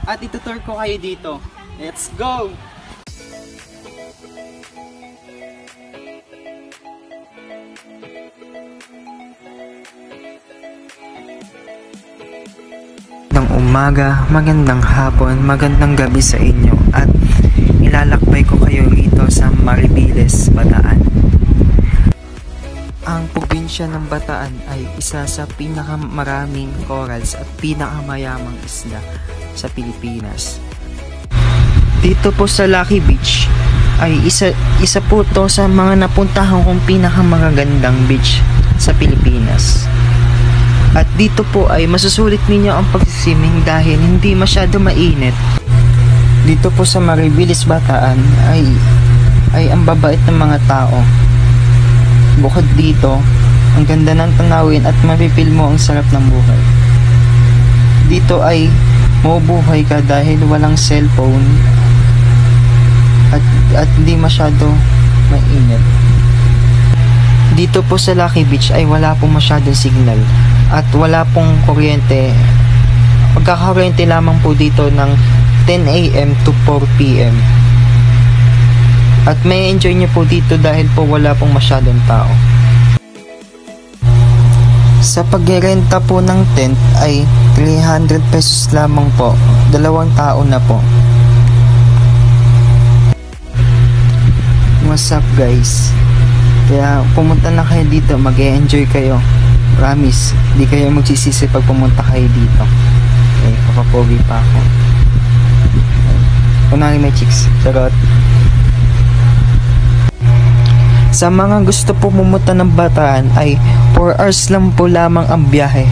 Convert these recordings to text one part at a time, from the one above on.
at itutur ko kayo dito. Let's go! Umaga, magandang hapon, magandang gabi sa inyo at ilalakbay ko kayo rito sa Maribiles, Bataan. Ang probinsya ng Bataan ay isa sa pinakamaraming corals at pinakamayamang isla sa Pilipinas. Dito po sa Lucky Beach ay isa po to sa mga napuntahan kong pinakamagagandang beach sa Pilipinas. At dito po ay masusulit ninyo ang pag-swimming dahil hindi masyado mainit. Dito po sa Maribiles, Bataan ay ang babait ng mga tao. Bukod dito, ang ganda ng tanawin at mapipil mo ang sarap ng buhay. Dito ay mabubuhay ka dahil walang cellphone at hindi masyado mainit. Dito po sa Lucky Beach ay wala pong masyadong signal at wala pong kuryente. Magkakakuryente lamang po dito ng 10 AM to 4 PM. At may enjoy nyo po dito dahil po wala pong masyadong tao. Sa pagrenta po ng tent ay 300 pesos lamang po. 2 tao na po. What's up guys? Kaya pumunta na kayo dito, mag-e-enjoy kayo. Promise, di kayo magsisisi pag pumunta kayo dito. Okay, papapogi pa ako. Kunwari may chicks, charot. Sa mga gusto po pumunta ng Bataan ay 4 hours lang po lamang ang biyahe.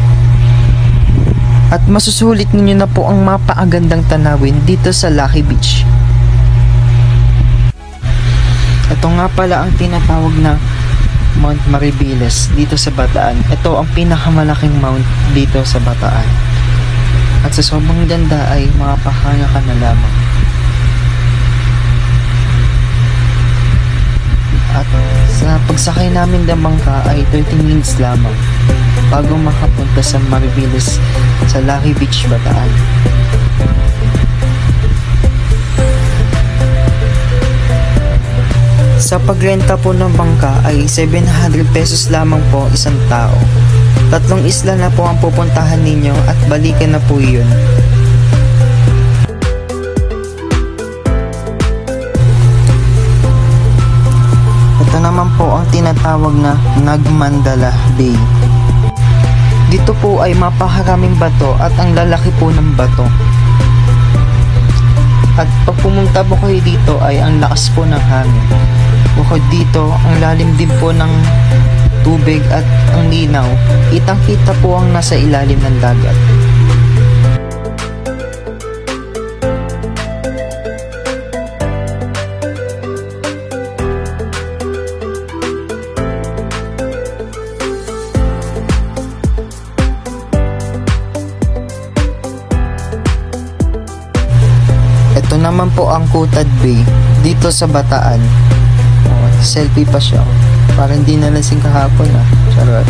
At masusulit ninyo na po ang mapakagandang tanawin dito sa Lucky Beach. Ito nga pala ang tinatawag na Mount Maribiles dito sa Bataan. Ito ang pinakamalaking mount dito sa Bataan. At sa sobrang ganda ay makapahanga ka na lamang. At sa pagsakay namin ng bangka ay 30 minutes lamang bago makapunta sa Maribiles sa Lucky Beach, Bataan. Sa pagrenta po ng bangka ay 700 pesos lamang po isang tao. 3 isla na po ang pupuntahan ninyo at balikan na po yun. Ito naman po ang tinatawag na Nagmandala Bay. Dito po ay mapakaraming bato at ang lalaki po ng bato. At pag pumunta po kayo dito ay ang lakas po ng hangin. Bukod dito, ang lalim din po ng tubig at ang linaw. Kitang-kita po ang nasa ilalim ng dagat. Ito naman po ang Cutad Bay dito sa Bataan. Selfie pa siya. Parang hindi nalasing kahapon Charot.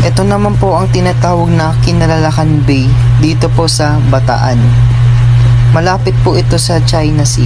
Ito naman po ang tinatawag na Kinalalakan Bay dito po sa Bataan. Malapit po ito sa China Sea.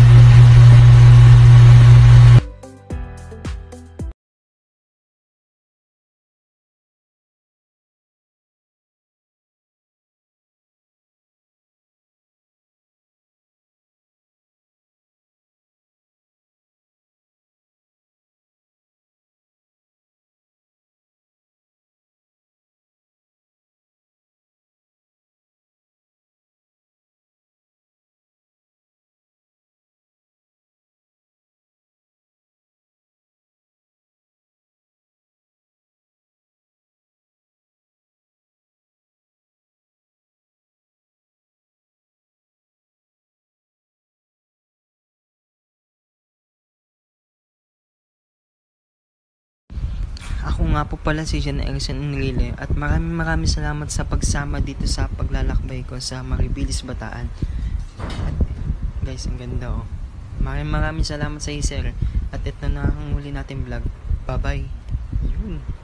Ako nga po pala si Jan Erison Enrile at maraming salamat sa pagsama dito sa paglalakbay ko sa Maribiles, Bataan. At guys, ang ganda Maraming salamat sa iyo, sir. At ito na ang huli nating vlog. Bye bye. Yun.